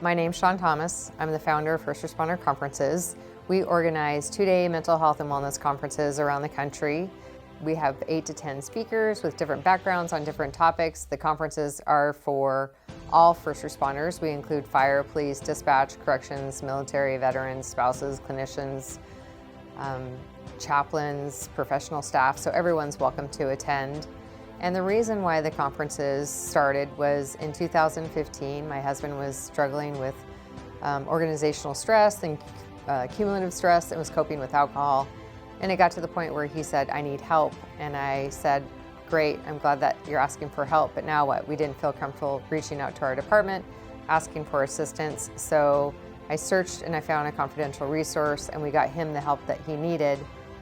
My name's Shawn Thomas. I'm the founder of First Responder Conferences. We organize 2-day mental health and wellness conferences around the country. We have 8 to 10 speakers with different backgrounds on different topics. The conferences are for all first responders. We include fire, police, dispatch, corrections, military, veterans, spouses, clinicians, chaplains, professional staff, so everyone's welcome to attend. And the reason why the conferences started was in 2015, my husband was struggling with organizational stress and cumulative stress and was coping with alcohol. And it got to the point where he said, I need help. And I said, great, I'm glad that you're asking for help, but now what? We didn't feel comfortable reaching out to our department, asking for assistance. So I searched and I found a confidential resource and we got him the help that he needed.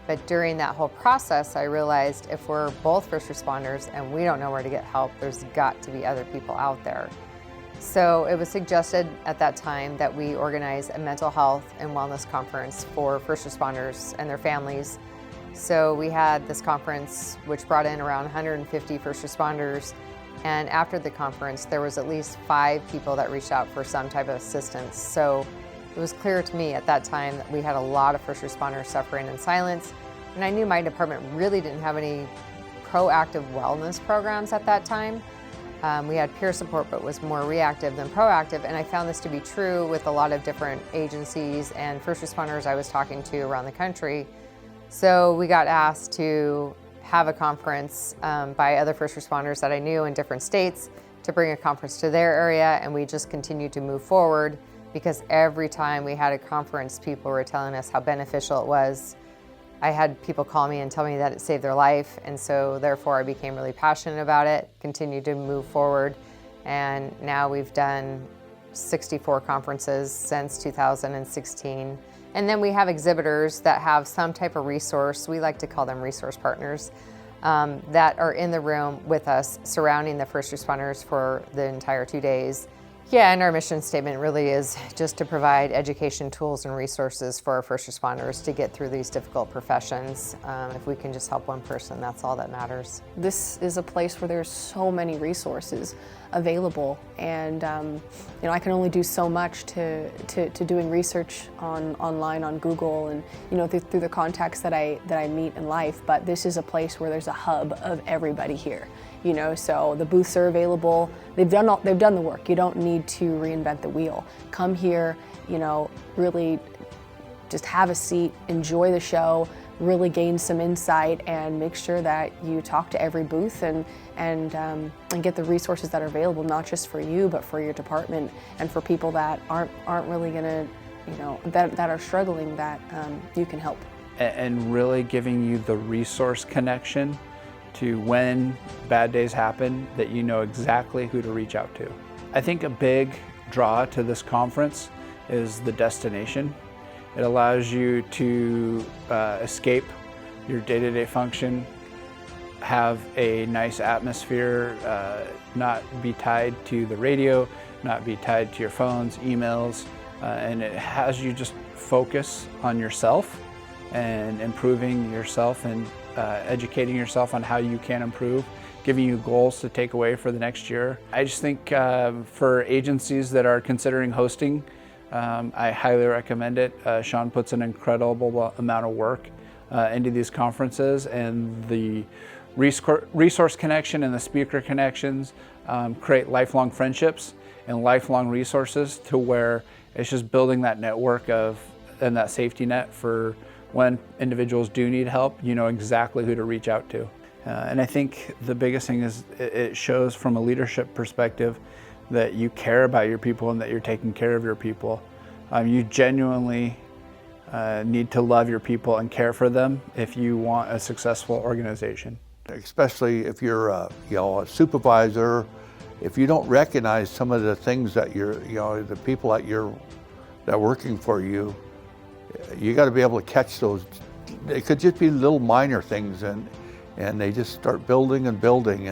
But during that whole process, I realized if we're both first responders and we don't know where to get help, there's got to be other people out there. So it was suggested at that time that we organize a mental health and wellness conference for first responders and their families. So we had this conference, which brought in around 150 first responders. And after the conference, there was at least 5 people that reached out for some type of assistance. So it was clear to me at that time that we had a lot of first responders suffering in silence. And I knew my department really didn't have any proactive wellness programs at that time. We had peer support, but was more reactive than proactive. And I found this to be true with a lot of different agencies and first responders I was talking to around the country. So we got asked to have a conference by other first responders that I knew in different states to bring a conference to their area. And we just continued to move forward because every time we had a conference, people were telling us how beneficial it was. I had people call me and tell me that it saved their life, and so therefore I became really passionate about it, continued to move forward, and now we've done 64 conferences since 2016. And then we have exhibitors that have some type of resource, we like to call them resource partners, that are in the room with us, surrounding the first responders for the entire 2 days. Yeah, and our mission statement really is just to provide education, tools, and resources for our first responders to get through these difficult professions. If we can just help one person, that's all that matters. This is a place where there's so many resources available, and I can only do so much to doing research online on Google and through the contacts that I meet in life. But this is a place where there's a hub of everybody here. So the booths are available. They've done the work. You don't need to reinvent the wheel. Come here, really just have a seat, enjoy the show, really gain some insight, and make sure that you talk to every booth and get the resources that are available, not just for you, but for your department and for people that aren't really gonna, that are struggling, that you can help. And really giving you the resource connection to when bad days happen, that you know exactly who to reach out to. I think a big draw to this conference is the destination. It allows you to escape your day-to-day function, have a nice atmosphere, not be tied to the radio, not be tied to your phones, emails, and it has you just focus on yourself and improving yourself and educating yourself on how you can improve, giving you goals to take away for the next year. I just think for agencies that are considering hosting, I highly recommend it. Shawn puts an incredible amount of work into these conferences, and the resource connection and the speaker connections create lifelong friendships and lifelong resources, to where it's just building that network and that safety net for when individuals do need help, you know exactly who to reach out to. And I think the biggest thing is it shows from a leadership perspective that you care about your people and that you're taking care of your people. You genuinely need to love your people and care for them if you want a successful organization. Especially if you're a supervisor, if you don't recognize some of the things that the people that are working for you, you got to be able to catch those. It could just be little minor things, and they just start building and building,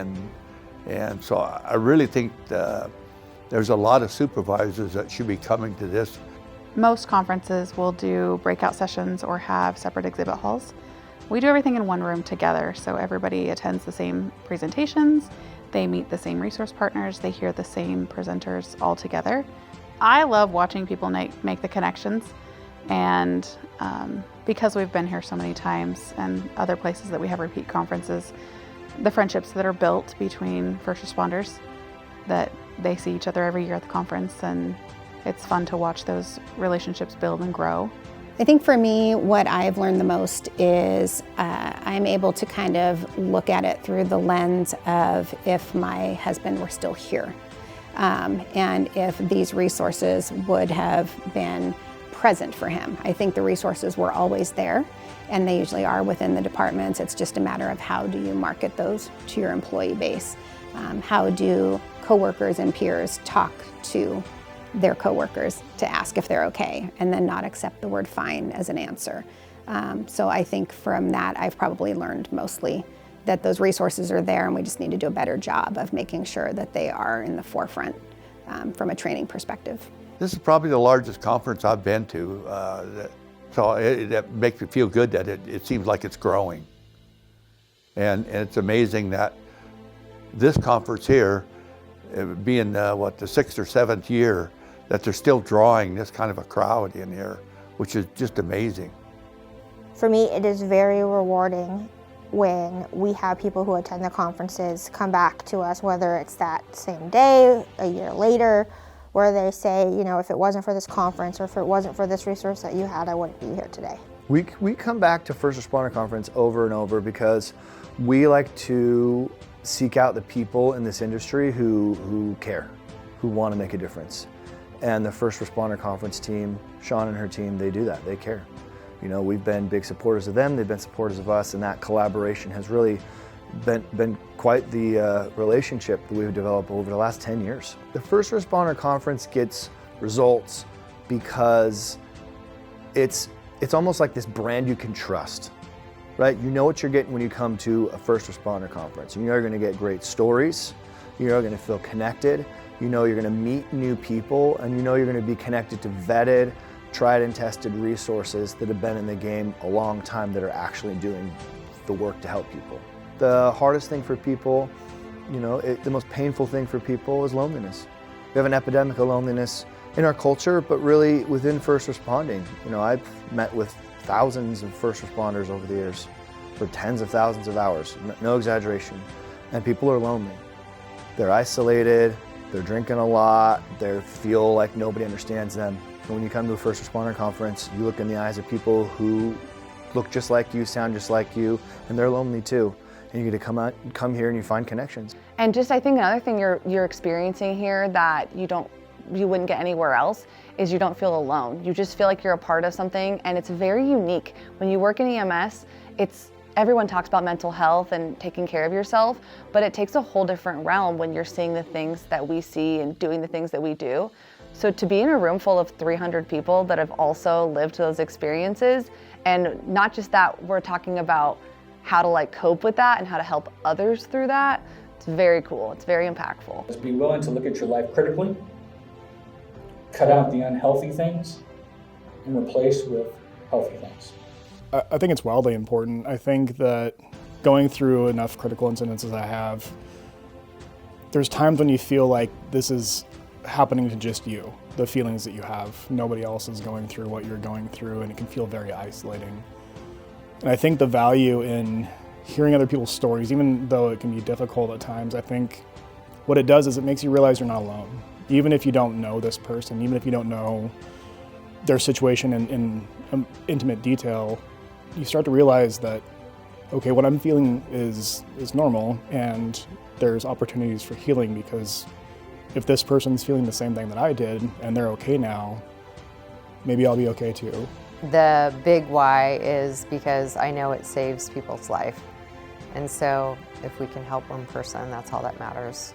and so I really think there's a lot of supervisors that should be coming to this. Most conferences will do breakout sessions or have separate exhibit halls. We do everything in one room together, so everybody attends the same presentations, they meet the same resource partners, they hear the same presenters all together. I love watching people make the connections, and because we've been here so many times and other places that we have repeat conferences, the friendships that are built between first responders, that they see each other every year at the conference, and it's fun to watch those relationships build and grow. I think for me, what I've learned the most is I'm able to kind of look at it through the lens of if my husband were still here, and if these resources would have been present for him. I think the resources were always there, and they usually are within the departments. It's just a matter of how do you market those to your employee base? How do coworkers and peers talk to their coworkers to ask if they're okay, and then not accept the word fine as an answer. So I think from that, I've probably learned mostly that those resources are there, and we just need to do a better job of making sure that they are in the forefront from a training perspective. This is probably the largest conference I've been to, so it makes me feel good that it seems like it's growing. And it's amazing that this conference here, being the 6th or 7th year, that they're still drawing this kind of a crowd in here, which is just amazing. For me, it is very rewarding when we have people who attend the conferences come back to us, whether it's that same day, a year later, where they say, you know, if it wasn't for this conference or if it wasn't for this resource that you had, I wouldn't be here today. We come back to First Responder Conference over and over because we like to seek out the people in this industry who care, who want to make a difference. And the First Responder Conference team, Sean and her team, they do that, they care. You know, we've been big supporters of them, they've been supporters of us, and that collaboration has really been quite the relationship that we've developed over the last 10 years. The First Responder Conference gets results because it's almost like this brand you can trust, right? You know what you're getting when you come to a First Responder Conference. You know you're gonna get great stories, you know you're gonna feel connected, you know you're gonna meet new people, and you know you're gonna be connected to vetted, tried and tested resources that have been in the game a long time that are actually doing the work to help people. The hardest thing for people, you know, the most painful thing for people is loneliness. We have an epidemic of loneliness in our culture, but really within first responding. You know, I've met with thousands of first responders over the years for tens of thousands of hours, no exaggeration, and people are lonely. They're isolated, they're drinking a lot, they feel like nobody understands them. And when you come to a First Responder Conference, you look in the eyes of people who look just like you, sound just like you, and they're lonely too. And you get to come here and you find connections. And just I think another thing you're experiencing here that you wouldn't get anywhere else is you don't feel alone. You just feel like you're a part of something, and it's very unique. When you work in EMS, everyone talks about mental health and taking care of yourself, but it takes a whole different realm when you're seeing the things that we see and doing the things that we do. So to be in a room full of 300 people that have also lived those experiences, and not just that, we're talking about how to cope with that and how to help others through that. It's very cool, it's very impactful. Just be willing to look at your life critically, cut out the unhealthy things, and replace with healthy things. I think it's wildly important. I think that going through enough critical incidents as I have, there's times when you feel like this is happening to just you, the feelings that you have. Nobody else is going through what you're going through, and it can feel very isolating. And I think the value in hearing other people's stories, even though it can be difficult at times, I think what it does is it makes you realize you're not alone. Even if you don't know this person, even if you don't know their situation in intimate detail, you start to realize that, okay, what I'm feeling is normal, and there's opportunities for healing, because if this person's feeling the same thing that I did and they're okay now, maybe I'll be okay too. The big why is because I know it saves people's life. And so if we can help one person, that's all that matters.